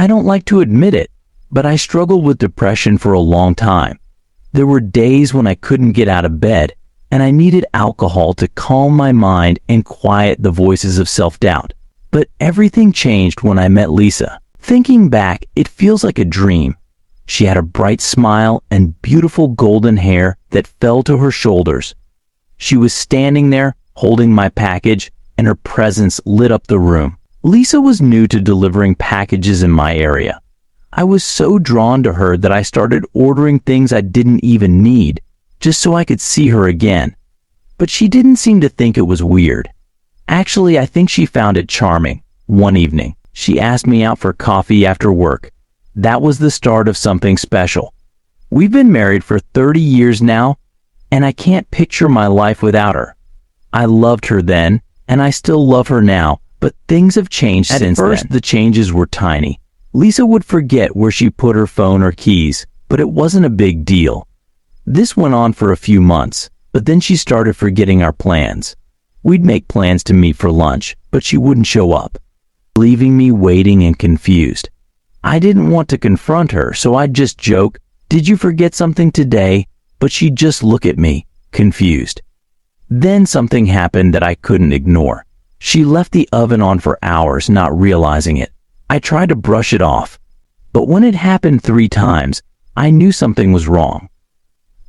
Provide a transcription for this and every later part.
I don't like to admit it, but I struggled with depression for a long time. There were days when I couldn't get out of bed, and I needed alcohol to calm my mind and quiet the voices of self-doubt. But everything changed when I met Lisa. Thinking back, it feels like a dream. She had a bright smile and beautiful golden hair that fell to her shoulders. She was standing there, holding my package, and her presence lit up the room. Lisa was new to delivering packages in my area. I was so drawn to her that I started ordering things I didn't even need, just so I could see her again. But she didn't seem to think it was weird. Actually, I think she found it charming. One evening, she asked me out for coffee after work. That was the start of something special. We've been married for 30 years now, and I can't picture my life without her. I loved her then, and I still love her now, but things have changed since then. At first, the changes were tiny. Lisa would forget where she put her phone or keys, but it wasn't a big deal. This went on for a few months, but then she started forgetting our plans. We'd make plans to meet for lunch, but she wouldn't show up, leaving me waiting and confused. I didn't want to confront her, so I'd just joke, "Did you forget something today?" But she'd just look at me, confused. Then something happened that I couldn't ignore. She left the oven on for hours, not realizing it. I tried to brush it off, but when it happened 3 times, I knew something was wrong.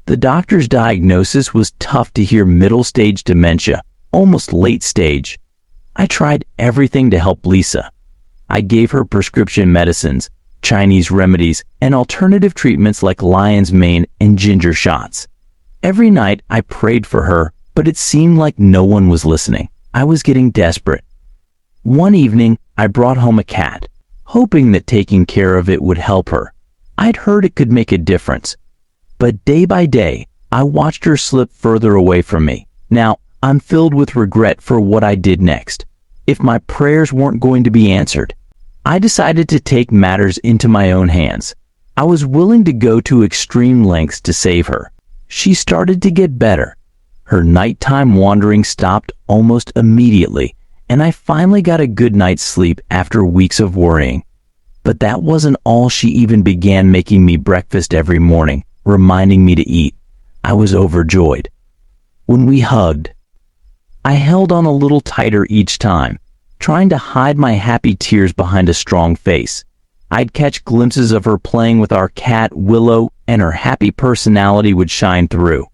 The doctor's diagnosis was tough to hear: middle-stage dementia, almost late stage. I tried everything to help Lisa. I gave her prescription medicines, Chinese remedies, and alternative treatments like lion's mane and ginger shots. Every night I prayed for her, but it seemed like no one was listening. I was getting desperate. One evening, I brought home a cat, hoping that taking care of it would help her. I'd heard it could make a difference. But day by day, I watched her slip further away from me. Now, I'm filled with regret for what I did next. If my prayers weren't going to be answered, I decided to take matters into my own hands. I was willing to go to extreme lengths to save her. She started to get better. Her nighttime wandering stopped almost immediately, and I finally got a good night's sleep after weeks of worrying. But that wasn't all. She even began making me breakfast every morning, reminding me to eat. I was overjoyed. When we hugged, I held on a little tighter each time, trying to hide my happy tears behind a strong face. I'd catch glimpses of her playing with our cat, Willow, and her happy personality would shine through.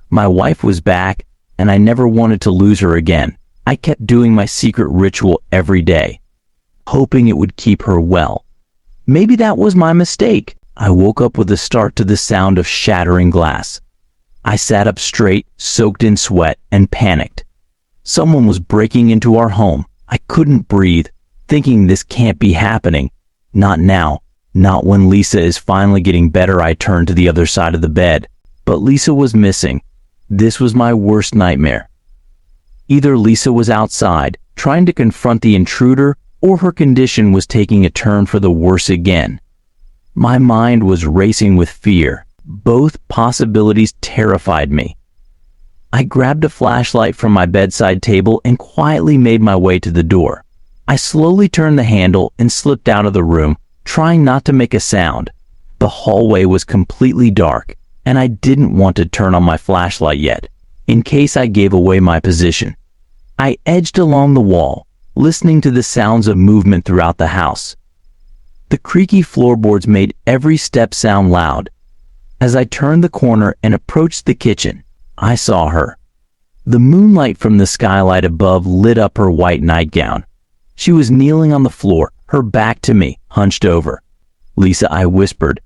My wife was back, and I never wanted to lose her again. I kept doing my secret ritual every day, hoping it would keep her well. Maybe that was my mistake. I woke up with a start to the sound of shattering glass. I sat up straight, soaked in sweat, and panicked. Someone was breaking into our home. I couldn't breathe, thinking this can't be happening. Not now. Not when Lisa is finally getting better. I turned to the other side of the bed, but Lisa was missing. This was my worst nightmare. Either Lisa was outside, trying to confront the intruder, or her condition was taking a turn for the worse again. My mind was racing with fear. Both possibilities terrified me. I grabbed a flashlight from my bedside table and quietly made my way to the door. I slowly turned the handle and slipped out of the room, trying not to make a sound. The hallway was completely dark, and I didn't want to turn on my flashlight yet, in case I gave away my position. I edged along the wall, listening to the sounds of movement throughout the house. The creaky floorboards made every step sound loud. As I turned the corner and approached the kitchen, I saw her. The moonlight from the skylight above lit up her white nightgown. She was kneeling on the floor, her back to me, hunched over. "Lisa," I whispered,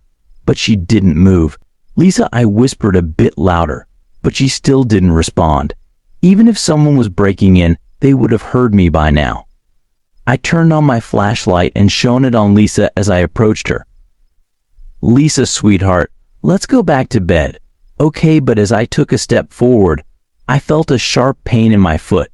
but she didn't move. "Lisa," I whispered a bit louder, but she still didn't respond. Even if someone was breaking in, they would have heard me by now. I turned on my flashlight and shone it on Lisa as I approached her. "Lisa, sweetheart, let's go back to bed." "Okay," but as I took a step forward, I felt a sharp pain in my foot.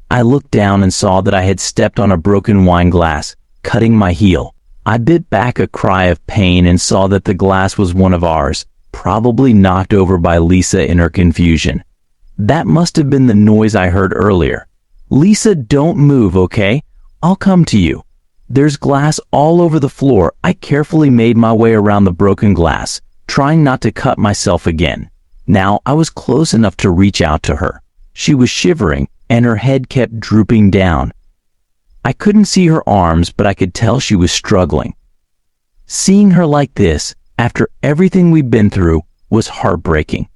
I looked down and saw that I had stepped on a broken wine glass, cutting my heel. I bit back a cry of pain and saw that the glass was one of ours, probably knocked over by Lisa in her confusion. That must have been the noise I heard earlier. "Lisa, don't move, okay? I'll come to you." There's glass all over the floor. I carefully made my way around the broken glass, trying not to cut myself again. Now I was close enough to reach out to her. She was shivering, and her head kept drooping down. I couldn't see her arms, but I could tell she was struggling. Seeing her like this, after everything we'd been through, was heartbreaking.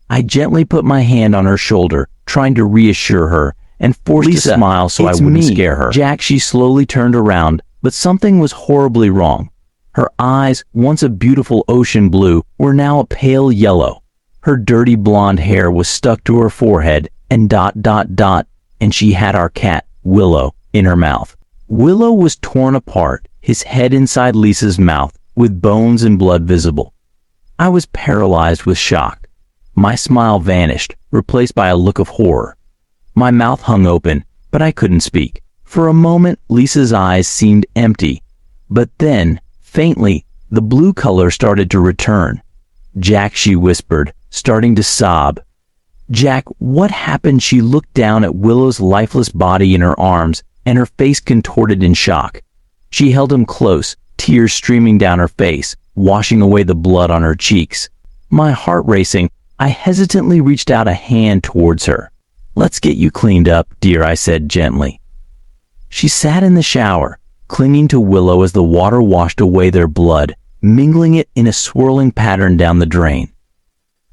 I gently put my hand on her shoulder, trying to reassure her, and forced a smile so I wouldn't scare her. Jack, she slowly turned around, but something was horribly wrong. Her eyes, once a beautiful ocean blue, were now a pale yellow. Her dirty blonde hair was stuck to her forehead, and ... and she had our cat, Willow, in her mouth. Willow was torn apart, his head inside Lisa's mouth, with bones and blood visible. I was paralyzed with shock. My smile vanished, replaced by a look of horror. My mouth hung open, but I couldn't speak. For a moment, Lisa's eyes seemed empty, but then, faintly, the blue color started to return. "Jack," she whispered, starting to sob. "Jack, what happened?" She looked down at Willow's lifeless body in her arms, and her face contorted in shock. She held him close, tears streaming down her face, washing away the blood on her cheeks. My heart racing, I hesitantly reached out a hand towards her. "Let's get you cleaned up, dear," I said gently. She sat in the shower, clinging to Willow as the water washed away their blood, mingling it in a swirling pattern down the drain.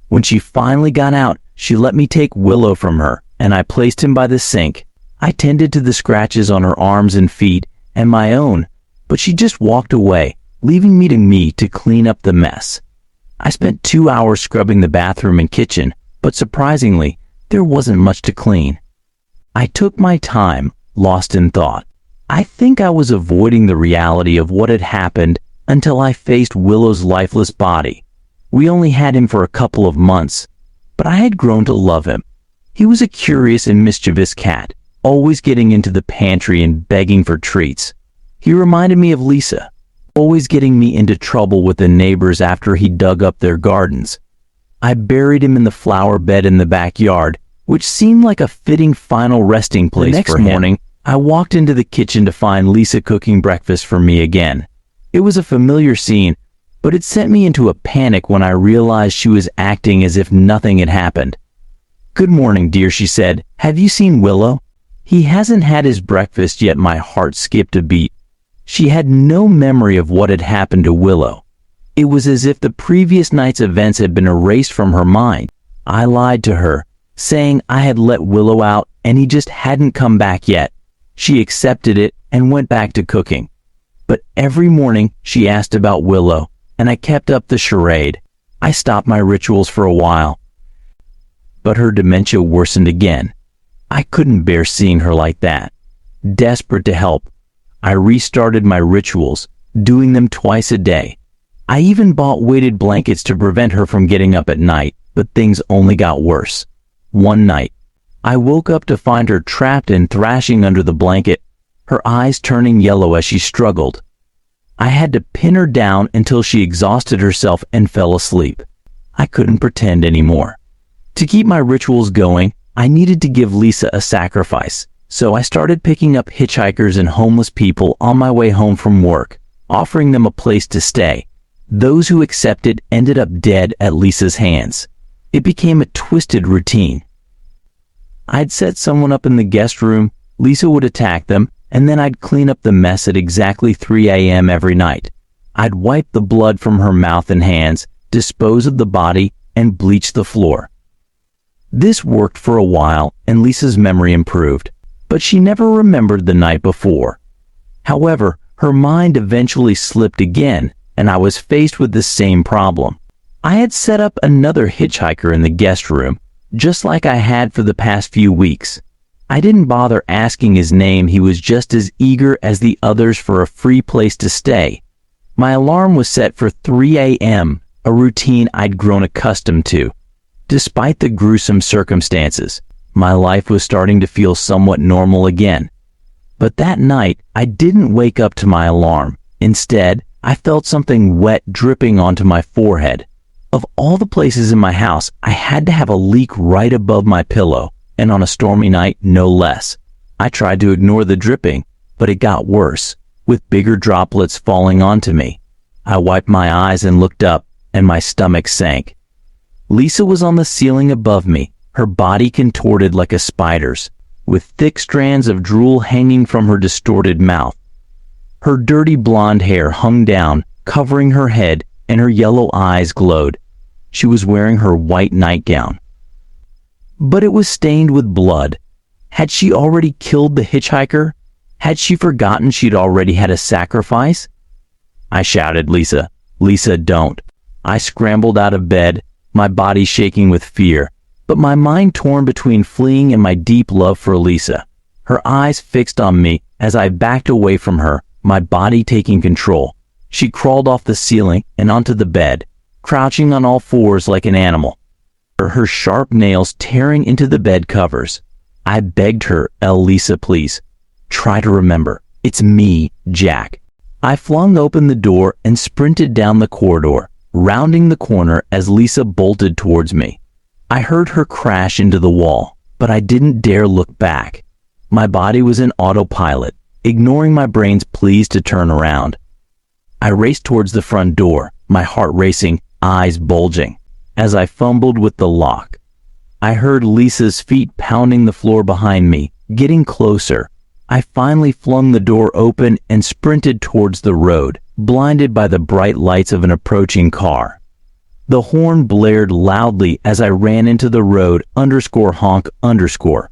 When she finally got out, she let me take Willow from her, and I placed him by the sink. I tended to the scratches on her arms and feet, and my own, but she just walked away, leaving me to clean up the mess. I spent 2 hours scrubbing the bathroom and kitchen, but surprisingly, there wasn't much to clean. I took my time, lost in thought. I think I was avoiding the reality of what had happened until I faced Willow's lifeless body. We only had him for a couple of months, but I had grown to love him. He was a curious and mischievous cat, always getting into the pantry and begging for treats. He reminded me of Lisa, always getting me into trouble with the neighbors after he dug up their gardens. I buried him in the flower bed in the backyard, which seemed like a fitting final resting place for him. The next morning, I walked into the kitchen to find Lisa cooking breakfast for me again. It was a familiar scene, but it sent me into a panic when I realized she was acting as if nothing had happened. "Good morning, dear," she said. "Have you seen Willow? He hasn't had his breakfast yet." My heart skipped a beat. She had no memory of what had happened to Willow. It was as if the previous night's events had been erased from her mind. I lied to her, saying I had let Willow out and he just hadn't come back yet. She accepted it and went back to cooking. But every morning she asked about Willow, and I kept up the charade. I stopped my rituals for a while, but her dementia worsened again. I couldn't bear seeing her like that. Desperate to help, I restarted my rituals, doing them twice a day. I even bought weighted blankets to prevent her from getting up at night, but things only got worse. One night, I woke up to find her trapped and thrashing under the blanket, her eyes turning yellow as she struggled. I had to pin her down until she exhausted herself and fell asleep. I couldn't pretend anymore. To keep my rituals going, I needed to give Lisa a sacrifice, so I started picking up hitchhikers and homeless people on my way home from work, offering them a place to stay. Those who accepted ended up dead at Lisa's hands. It became a twisted routine. I'd set someone up in the guest room, Lisa would attack them, and then I'd clean up the mess at exactly 3 a.m. every night. I'd wipe the blood from her mouth and hands, dispose of the body, and bleach the floor. This worked for a while, and Lisa's memory improved, but she never remembered the night before. However, her mind eventually slipped again, and I was faced with the same problem. I had set up another hitchhiker in the guest room, just like I had for the past few weeks. I didn't bother asking his name. He was just as eager as the others for a free place to stay. My alarm was set for 3 a.m., a routine I'd grown accustomed to. Despite the gruesome circumstances, my life was starting to feel somewhat normal again. But that night, I didn't wake up to my alarm. Instead, I felt something wet dripping onto my forehead. Of all the places in my house, I had to have a leak right above my pillow, and on a stormy night, no less. I tried to ignore the dripping, but it got worse. with bigger droplets falling onto me. I wiped my eyes and looked up, and my stomach sank. Lisa was on the ceiling above me, her body contorted like a spider's, with thick strands of drool hanging from her distorted mouth. Her dirty blonde hair hung down, covering her head, and her yellow eyes glowed. She was wearing her white nightgown. But it was stained with blood. Had she already killed the hitchhiker? Had she forgotten she'd already had a sacrifice? I shouted, "Lisa, Lisa, don't." I scrambled out of bed, my body shaking with fear, but my mind torn between fleeing and my deep love for Lisa. Her eyes fixed on me as I backed away from her, my body taking control. She crawled off the ceiling and onto the bed, crouching on all fours like an animal, her sharp nails tearing into the bed covers. I begged her, "Lisa, please. Try to remember. It's me, Jack." I flung open the door and sprinted down the corridor, rounding the corner as Lisa bolted towards me. I heard her crash into the wall, but I didn't dare look back. My body was in autopilot, ignoring my brain's pleas to turn around. I raced towards the front door, my heart racing, eyes bulging, as I fumbled with the lock. I heard Lisa's feet pounding the floor behind me, getting closer. I finally flung the door open and sprinted towards the road, blinded by the bright lights of an approaching car. The horn blared loudly as I ran into the road _honk_.